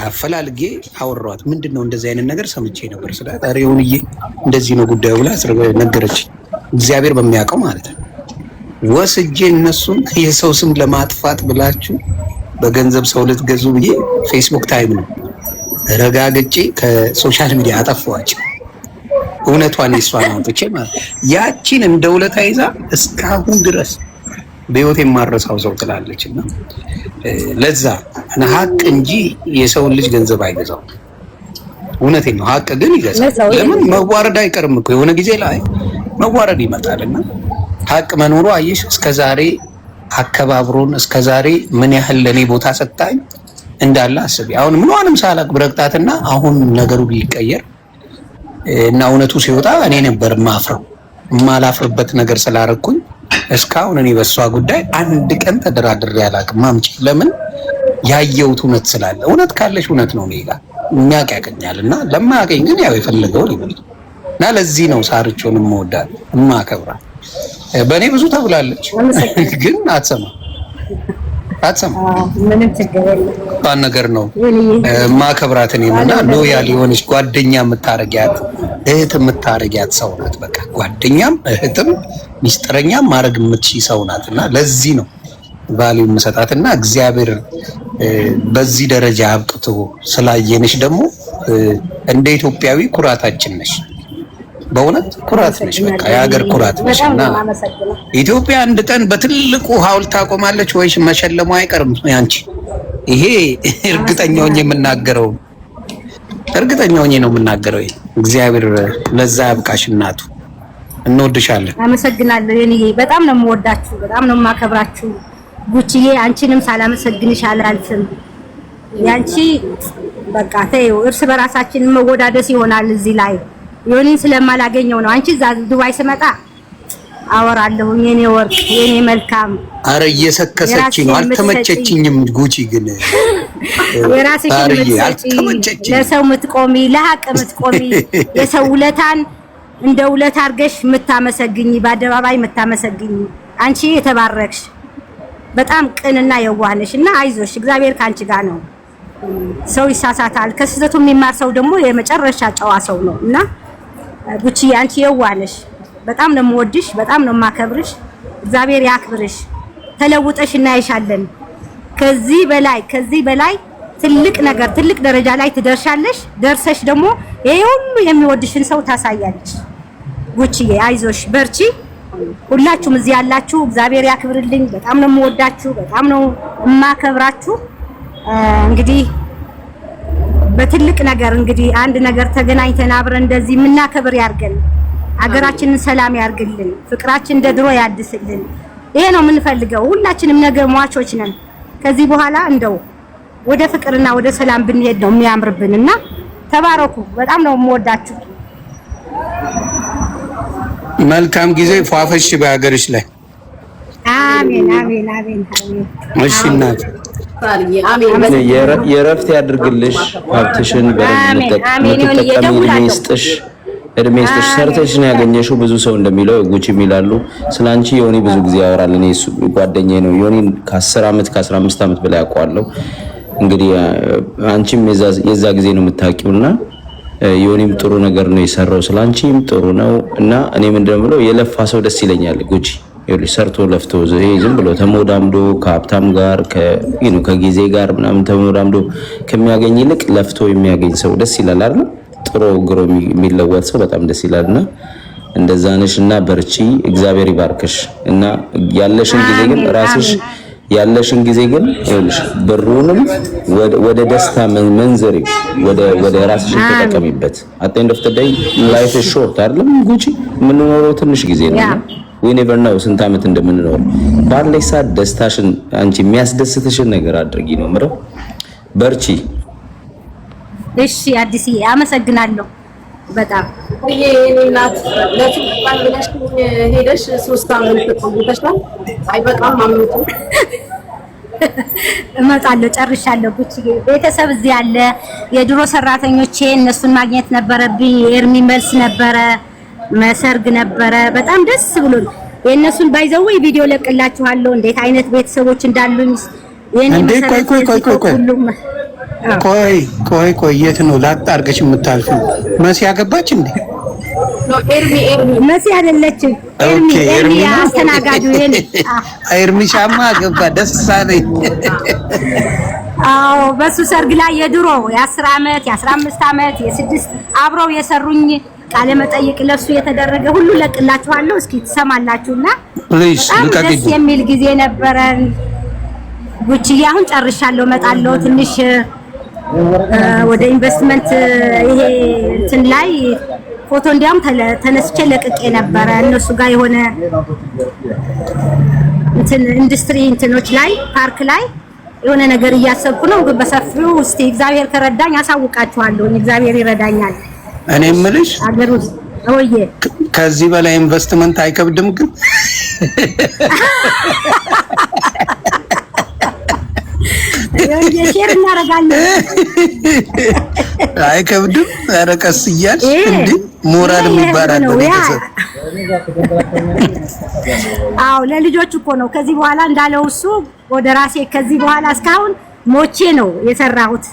አፈላልጌ አወራኋት። ምንድነው እንደዚህ አይነት ነገር ሰምቼ ነበር ስላት፣ ኧረ ይሁንዬ እንደዚህ ነው ጉዳዩ ብላ ነገረች። እግዚአብሔር በሚያውቀው ማለት ነው። ወስጄ እነሱን የሰው ስም ለማጥፋት ብላችሁ በገንዘብ ሰው ልትገዙ ብዬ ፌስቡክ ታይም ነው ረጋግጬ ከሶሻል ሚዲያ አጠፋኋቸው። እውነቷን የሷን አውጥቼ ማለት ያቺን እንደ ውለታ ይዛ እስካሁን ድረስ በህይወት የማረሳው ሰው ትላለችና ለዛ ሀቅ እንጂ የሰውን ልጅ ገንዘብ አይገዛው። እውነቴን ነው። ሀቅ ግን ይገዛል። ለምን መዋረድ አይቀርም እኮ የሆነ ጊዜ ላይ መዋረድ ይመጣልና ሀቅ መኖሩ አየሽ እስከዛሬ አከባብሮን እስከዛሬ ምን ያህል ለኔ ቦታ ሰጣኝ እንዳለ አስቢ። አሁን ምንም ሳላቅ ብረቅጣትና አሁን ነገሩ ቢቀየር እና እውነቱ ሲወጣ እኔ ነበር ማፍረው። ማላፍርበት ነገር ስላረኩኝ እስካሁን እኔ በሷ ጉዳይ አንድ ቀን ተደራድሬ አላውቅም። ማምጪ ለምን ያየሁት እውነት ስላለ። እውነት ካለሽ እውነት ነው ሌላ የሚያውቅ ያገኛልና ለማያገኝ ግን ያው የፈለገውን ይበል። እና ለዚህ ነው ሳርቾን የምወዳት የማከብራት። በእኔ ብዙ ተብላለች ግን አትሰማ ምንም ችግር የለም ነገር ነው ማከብራት። እኔና ሎያል የሆነች ጓደኛ የምታረጊያት እህት የምታረጊያት ሰው ናት። በቃ ጓደኛም እህትም ሚስጥረኛም ማድረግ የምትችይ ሰው ናት። እና ለዚህ ነው ቫልዩ የምሰጣትና እግዚአብሔር በዚህ ደረጃ አብቅቶ ስላየንሽ ደግሞ እንደ ኢትዮጵያዊ ኩራታችን ነሽ። በእውነት ኩራት ነሽ። በቃ የሀገር ኩራት ነሽ። እና ኢትዮጵያ አንድ ቀን በትልቁ ሐውልት ታቆማለች ወይስ መሸለሙ አይቀርም ያንቺ። ይሄ እርግጠኛው የምናገረው ነው የምናገረው። እግዚአብሔር ለዛ ያብቃሽ እናቱ። እንወድሻለን። አመሰግናለሁ። የኔ በጣም ነው የምወዳችሁ፣ በጣም ነው የማከብራችሁ። ጉቺዬ አንቺንም ሳላመሰግንሽ አላልፍም። ያንቺ በቃ ተይው፣ እርስ በራሳችን መወዳደስ ይሆናል እዚህ ላይ ዮኒን ስለማላገኘው ነው። አንቺ እዛ ዱባይ ስመጣ አወራለሁ። የኔ ወርቅ የኔ መልካም። አረ እየሰከሰች ነው። አልተመቸችኝም። ጉቺ ግን የራስሽን ለሰው ምትቆሚ ለሀቅ ምትቆሚ የሰው ውለታን እንደ ውለታ አድርገሽ ምታመሰግኝ በአደባባይ ምታመሰግኝ አንቺ የተባረክሽ በጣም ቅንና የዋህነሽ እና አይዞሽ እግዚአብሔር ካንቺ ጋር ነው። ሰው ይሳሳታል። ከስህተቱ የሚማር ሰው ደግሞ የመጨረሻ ጨዋ ሰው ነው እና ጉቺ አንቺ የዋህነሽ። በጣም ነው የምወድሽ፣ በጣም ነው የማከብርሽ። እግዚአብሔር ያክብርሽ። ተለውጠሽ እናይሻለን። ከዚህ በላይ ትልቅ ነገር ትልቅ ደረጃ ላይ ትደርሻለሽ። ደርሰሽ ደግሞ ይሄ ሁሉ የሚወድሽን ሰው ታሳያለሽ። ጉቺዬ አይዞሽ፣ በርቺ። ሁላችሁም እዚህ ያላችሁ እግዚአብሔር ያክብርልኝ። በጣም ነው የምወዳችሁ፣ በጣም ነው የማከብራችሁ። እንግዲህ በትልቅ ነገር እንግዲህ አንድ ነገር ተገናኝተን አብረን እንደዚህ የምናከብር ያርገን። ሀገራችንን ሰላም ያርግልን። ፍቅራችን እንደ ድሮ ያድስልን። ይሄ ነው የምንፈልገው። ሁላችንም ነገ ሟቾች ነን። ከዚህ በኋላ እንደው ወደ ፍቅርና ወደ ሰላም ብንሄድ ነው የሚያምርብንና ተባረኩ። በጣም ነው የምወዳችሁ። መልካም ጊዜ። ፏፈሽ በሀገርሽ ላይ። አሜን አሜን አሜን አሜን። እሺ እናት የረፍት ያድርግልሽ። ሀብትሽን በረከት እድሜ ይስጥሽ። ሰርተሽ ነው ያገኘሽው። ብዙ ሰው እንደሚለው ጉቺ የሚላሉ ስላንቺ ዮኒ ብዙ ጊዜ ያወራል። እኔ ጓደኛዬ ነው። ዮኒን ከ10 ዓመት ከ15 ዓመት በላይ አውቀዋለሁ። እንግዲህ አንቺም የዛ ጊዜ ነው የምታውቂውና ዮኒም ጥሩ ነገር ነው የሰራው። ስላንቺም ጥሩ ነው እና እኔ ምንድነው የምለው የለፋ ሰው ደስ ይለኛል። ጉቺ ይኸውልሽ ሰርቶ ለፍቶ ዝም ብሎ ተሞዳምዶ ከሀብታም ጋር ከጊዜ ጋር ምናምን ተሞዳምዶ ከሚያገኝ ይልቅ ለፍቶ የሚያገኝ ሰው ደስ ይላል አይደል? ጥሩ ግሮ የሚለወጥ ሰው በጣም ደስ ይላልና እንደዛ ነሽና በርቺ። እግዚአብሔር ይባርክሽ እና ያለሽን ጊዜ ግን ይኸውልሽ ብሩንም ወደ ደስታ መንዘሪ ወደ ራስሽ ተጠቀሚበት። አጤን ደፍተዳይ ላይፍ ሾርት አይደለም ጉቺ የምንኖረው ትንሽ ጊዜ ነው። we never know ስንት ዓመት እንደምንኖር። ባለሽ ሰዓት ደስታሽን አንቺ የሚያስደስትሽን ነገር አድርጊ ነው ምረው። በርቺ። እሺ አዲስዬ አመሰግናለሁ በጣም እናት ለትንፋን ብለሽ ሄደሽ 3 ዓመት ተቆይተሻል። አይበቃም አምጡ እመጣለሁ። ጨርሻለሁ። ጉቺዬ ቤተሰብ እዚህ ያለ የድሮ ሰራተኞቼ እነሱን ማግኘት ነበረብኝ። ኤርሚ መልስ ነበረ፣ መሰርግ ነበረ። በጣም ደስ ብሎኝ የእነሱን ባይዘው ቪዲዮ ለቅላችኋለሁ እንዴት አይነት ቤተሰቦች እንዳሉኝ። የኔ መሰረት ቆይ የት ነው ላጣርገሽ የምታልፊው? መሲ ያገባች እንዴ? ኤርሚ መሲ አይደለችም። ኤርሚ አስተናጋጁ የኔ ኤርሚሻማ አገባ። ደስ አለኝ። አዎ በሱ ሰርግ ላይ የድሮ የ10 ዓመት የ15 ዓመት የ6 አብረው የሰሩኝ ቃለ መጠይቅ ለሱ የተደረገ ሁሉ ለቅላችኋለሁ። እስኪ ትሰማላችሁና በጣም ደስ የሚል ጊዜ ነበረን። ጉቺዬ አሁን ጨርሻለሁ፣ እመጣለሁ ትንሽ ወደ ኢንቨስትመንት ይሄ እንትን ላይ ፎቶ እንዲያውም ተነስቼ ለቅቄ ነበረ እነሱ ጋር የሆነ እንትን ኢንዱስትሪ እንትኖች ላይ ፓርክ ላይ የሆነ ነገር እያሰብኩ ነው። በሰፊው እስቲ እግዚአብሔር ከረዳኝ አሳውቃችኋለሁ። እግዚአብሔር ይረዳኛል። እኔ የምልሽ አገር ውስጥ ወይዬ ከዚህ በላይ ኢንቨስትመንት አይከብድም ግን ሼር እናደርጋለን። አይከብድም። ኧረ ቀስ እያልሽ እንዴ ሞራል የሚባል ቤተሰብ። አዎ ለልጆች እኮ ነው። ከዚህ በኋላ እንዳለው እሱ ወደ ራሴ ከዚህ በኋላ እስካሁን ሞቼ ነው የሰራሁት።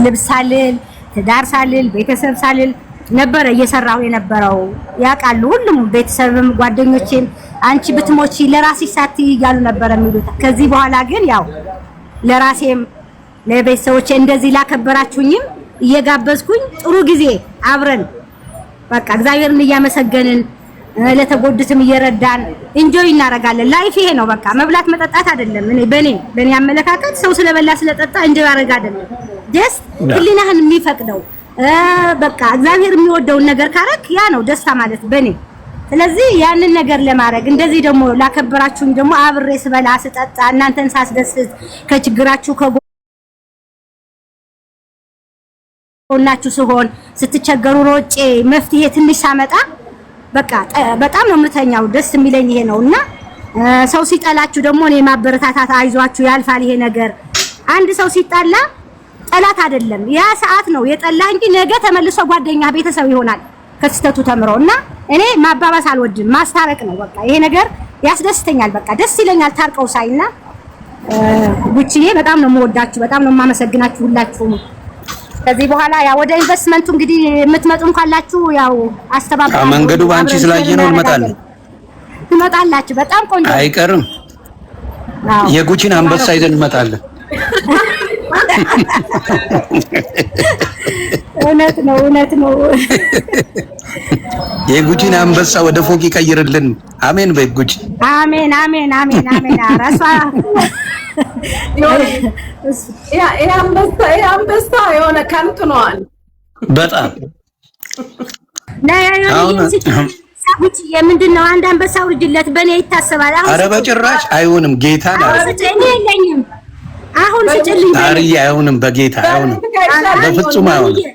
ልብስ ሳልል፣ ትዳር ሳልል፣ ቤተሰብ ሳልል ነበረ እየሰራሁ የነበረው። ያውቃሉ ሁሉም ቤተሰብም ጓደኞቼም አንቺ ብትሞቺ ለራስሽ ሳትይ እያሉ ነበረ የሚሉት። ከዚህ በኋላ ግን ያው ለራሴም ለቤተሰቦቼ እንደዚህ ላከበራችሁኝም እየጋበዝኩኝ ጥሩ ጊዜ አብረን በቃ እግዚአብሔርን እያመሰገንን ለተጎዱትም እየረዳን ኢንጆይ እናደርጋለን። ላይፍ ይሄ ነው በቃ መብላት መጠጣት አይደለም። በኔ አመለካከት ሰው ስለበላ ስለጠጣ ኢንጆይ አደረጋ አይደለም። ጀስት ህሊናህን የሚፈቅደው በቃ እግዚአብሔር የሚወደውን ነገር ካረክ ያ ነው ደስታ ማለት በኔ። ስለዚህ ያንን ነገር ለማድረግ እንደዚህ ደግሞ ላከበራችሁኝ ደግሞ አብሬ ስበላ ስጠጣ እናንተን ሳስደስት ከችግራችሁ ከጎናችሁ ስሆን ስትቸገሩ ሮጬ መፍትሄ ትንሽ ሳመጣ በቃ በጣም ነው የምተኛው። ደስ የሚለኝ ይሄ ነውና ሰው ሲጠላችሁ ደግሞ እኔ ማበረታታት አይዟችሁ ያልፋል ይሄ ነገር። አንድ ሰው ሲጣላ ጠላት አይደለም ያ ሰዓት ነው የጠላ እንጂ ነገ ተመልሶ ጓደኛ ቤተሰብ ይሆናል ከስተቱ ተምሮና እኔ ማባባስ አልወድም፣ ማስታረቅ ነው በቃ። ይሄ ነገር ያስደስተኛል፣ በቃ ደስ ይለኛል ታርቀው ሳይና። ጉቺዬ በጣም ነው የምወዳችሁ፣ በጣም ነው የማመሰግናችሁ ሁላችሁም። ከዚህ በኋላ ያው ወደ ኢንቨስትመንቱ እንግዲህ የምትመጡም ካላችሁ ያው አስተባባሪ መንገዱ ባንቺ ስላየ ነው እንመጣለን። ትመጣላችሁ፣ በጣም ቆንጆ አይቀርም። የጉቺን አንበሳ ይዘን እንመጣለን። እውነት ነው። የጉቺን አንበሳ ወደ ፎቅ ይቀይርልን። አሜን በይ ጉቺ። አሜን። አራሷ ያ አንበሳ የሆነ ከንቱ ነዋል በጣም ጉቺ የምንድን ነው? አንድ አንበሳ ውርጅለት በእኔ ይታሰባል። ኧረ በጭራሽ አይሆንም። ጌታ ነው የለኝም አሁን ስጭልኝ። አርዬ አይሆንም፣ በጌታ አይሆንም፣ በፍጹም አይሆንም።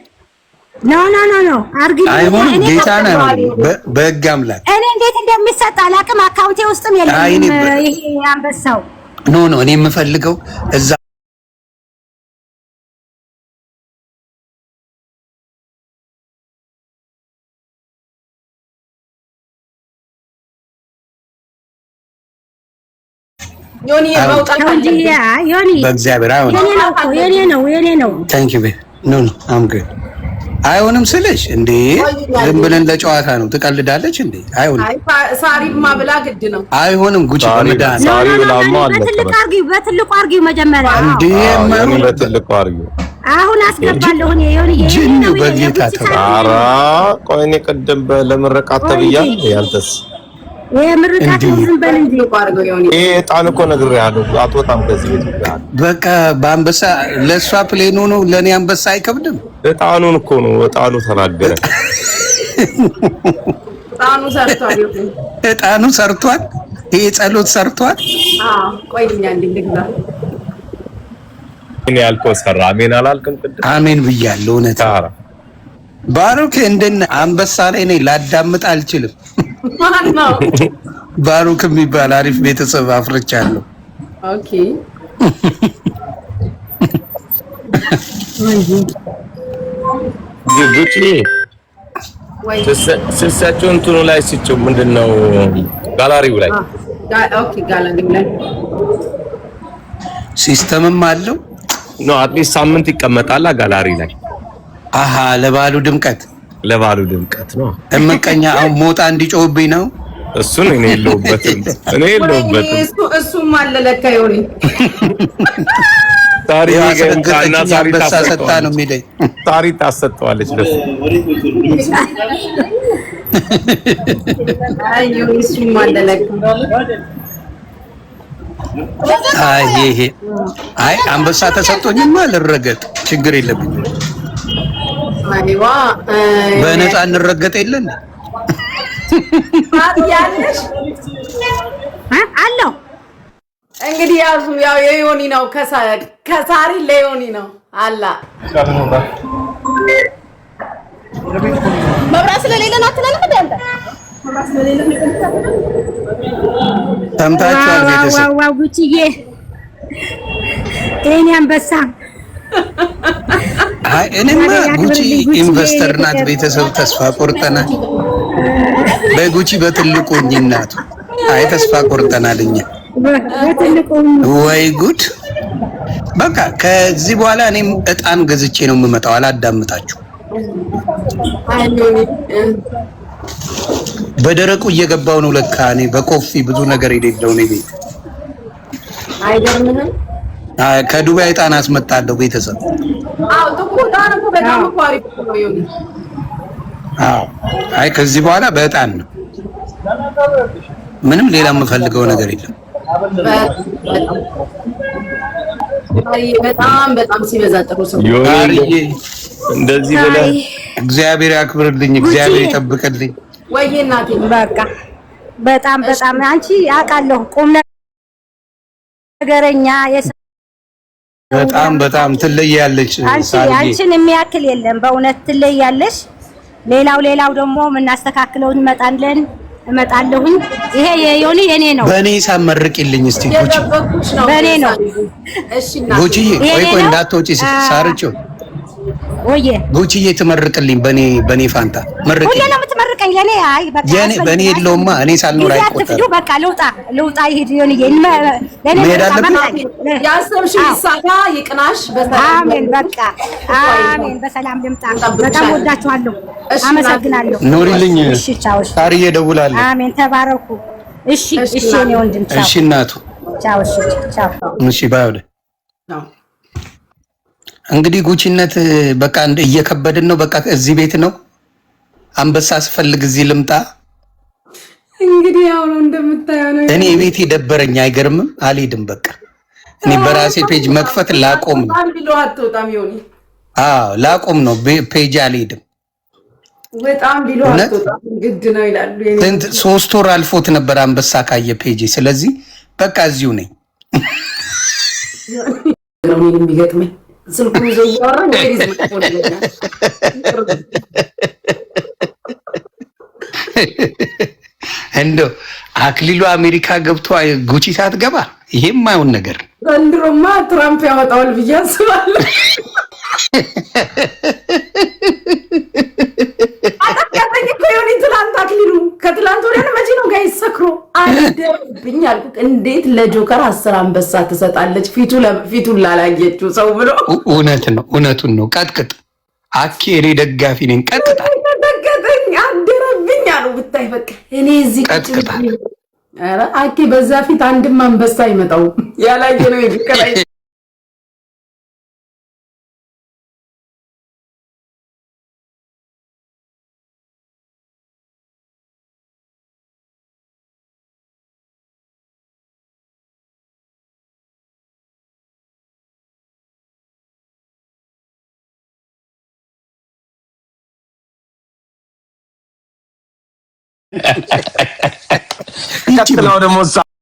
ኖ አርግልኝ። አይሆንም፣ ጌታ ነው በሕግ አምላክ። እኔ እንዴት እንደሚሰጥ አላውቅም። አካውንቴ ውስጥም የለም ይሄ አንበሳው። ኖ እኔ የምፈልገው እዛ ዮኒ ማውጣት ዮኒ በእግዚአብሔር አይሆንም። የኔ ነው ታንክ ዩ ቤ ኖ አም ጉድ። አይሆንም ስልሽ እንዴ ዝም ብለን ለጨዋታ ነው። ትቀልዳለች እንዴ? አይሆንም። ሳሪማ ብላ ግድ ነው። አይሆንም። ጉቺ በመዳን ሳሪ ብላማ አለ። በትልቁ አርጊው መጀመሪያ እንዴ በትልቁ አርጊው። አሁን አስገባለሁ እኔ ዮኒ ጅኒው በጌታ ተባራ ቆይ እኔ ቅድም ለምርቃት ተብያለሁ። ያንተስ የምርቃት ዝም በል እንጂ ዕጣን እኮ ነግሬሃለሁ። አትወጣም ከዚህ ቤት ብለሃል። በቃ በአንበሳ ለእሷ ፕሌኑ ነው፣ ለእኔ አንበሳ አይከብድም። ዕጣኑን እኮ ነው። ዕጣኑ ተናገረ። ዕጣኑ ሰርቷል። ይሄ ጸሎት ሰርቷል። ቆይኛ እንድንግዛ እኔ ያልከው ሰራ። አሜን አላልክም? ቅድም አሜን ብያለሁ። እውነት ባሩክ እንደነ አንበሳ ላይ እኔ ላዳምጥ አልችልም። ባሩክ የሚባል አሪፍ ቤተሰብ አፍርቻለሁ። ኦኬ ጉቺ ስልሳቸው እንትኑ ላይ ሲጭው ምንድነው ጋላሪው ላይ ኦኬ ጋላሪው ላይ ሲስተምም አለው ነው አትሊስት ሳምንት ይቀመጣል ጋላሪ ላይ። አሃ ለባሉ ድምቀት ነው። እመቀኛ አሁን ሞጣ እንዲጮህብኝ ነው። እሱን እኔ የለሁበትም። እሱም አለ ለካ ይሆን ታሪ ገና ታሪ ታሰጣ ነው የሚለኝ። ታሪ ታሰጣዋለች ደስ አዩ እሱም አለ ለካ አይ አንበሳ ተሰጥቶኝማ ልረገጥ ችግር የለብኝም። አይዋ በነፃ እንረገጥ የለን ያለሽ አለው እንግዲህ ያው የዮኒ ነው ከሳሪ ለዮኒ ነው አላ መብራት ስለሌለ ነው አትላለህ እንዴ? ሰምታችኋል ቤተሰብ። ዋው ጉቺዬ የኔ አንበሳ። አይ እኔማ ጉቺ ኢንቨስተር ናት። ቤተሰብ ተስፋ ቆርጠናል። በጉቺ በትልቁ እናቱ አይ ተስፋ ቆርጠናል እኛ በትልቁ። ወይ ጉድ! በቃ ከዚህ በኋላ እኔም እጣን ገዝቼ ነው የምመጣው። አላዳምጣችሁ። በደረቁ እየገባው ነው ለካ እኔ በኮፊ ብዙ ነገር የሌለው ነው ቤት። አይገርምም? ከዱባይ እጣን አስመጣለሁ ቤተሰብ። አዎ ጥቁር እጣን እኮ በጣም እኮ አሪፍ ነው ዮኒ። አዎ አይ ከዚህ በኋላ በእጣን ነው። ምንም ሌላ የምፈልገው ነገር የለም። በጣም ሲበዛ ጥሩ ሰው እንደዚህ ብለህ እግዚአብሔር ያክብርልኝ፣ እግዚአብሔር ይጠብቅልኝ። ወይዬ እናቴ በቃ በጣም አንቺ አውቃለሁ ቁም ነገረኛ በጣም ትለያለሽ። አንቺን የሚያክል የለም በእውነት ትለያለሽ። ሌላው ደግሞ የምናስተካክለው እመጣለሁኝ። ይሄ የዮኒ የኔ ነው። በእኔ ሳመርቅልኝ እስቲ ጉቺ በእኔ ነው። እሺ እናቴ ጉቺዬ ቆይ እንዳትወጪ ሳርቸው ወዬ ጉቺዬ ትመርቅልኝ በኔ ፋንታ መርቅ። ሁሌ ነው የምትመርቀኝ ለኔ። አይ በቃ የኔ በኔ የለውማ እኔ ሳልኖር አይቆጠርም። በቃ ልውጣ ይሄድ ዮኒ ለኔ ያሰብሽ ይሳካ ይቅናሽ። አሜን በቃ አሜን። በሰላም ልምጣ። በጣም ወዳችኋለሁ። አመሰግናለሁ። ኑሪልኝ። እሺ ቻው። ታሪዬ እደውላለሁ። አሜን ተባረኩ። እሺ የኔ ወንድም ቻው። እሺ እናቱ ቻው። እሺ ቻው። እሺ ባይወደ እንግዲህ ጉቺነት በቃ እየከበድን ነው። በቃ እዚህ ቤት ነው። አንበሳ ስፈልግ እዚህ ልምጣ። እንግዲህ ያው ነው እንደምታየው ነው። እኔ ቤት ደበረኝ። አይገርምም? አልሄድም። በቃ እኔ በራሴ ፔጅ መክፈት ላቆም ነው። አዎ ላቆም ነው። ፔጅ አልሄድም። በጣም ቢሎ አትወጣም ግድ ነው ይላሉ። 3 ወር አልፎት ነበር አንበሳ ካየ ፔጅ። ስለዚህ በቃ እዚሁ ነኝ። ነው የሚገጥመኝ ስልኩን ይዞ እያወራ እንደው አክሊሉ አሜሪካ ገብቶ ጉቺ ሳትገባ ይሄም ማይሆን ነገር። ዘንድሮማ ትራምፕ ያወጣዋል ብዬ አስባለሁ። አጣጣኝ እኮ ዮኒ ትላንት አክሊሉ ከትላንት ወዲያ መቼ ነው ጋይስ ሰክሮ አደረብኝ አልኩት። እንዴት ለጆከር 10 አንበሳ ትሰጣለች ፊቱን ላላየችው ሰው ብሎ። እውነቱን ነው። ቀጥቅጥ አኬ እኔ ደጋፊ ነኝ። ቀጥቅጣ ደገጠኝ አደረብኝ አሉ ብታይ። በቃ እኔ እዚህ ቀጥቅጣ። ኧረ አኬ በዛ ፊት አንድም አንበሳ አይመጣው ያላየ ነው ይከራይ ቀጥላው ደግሞ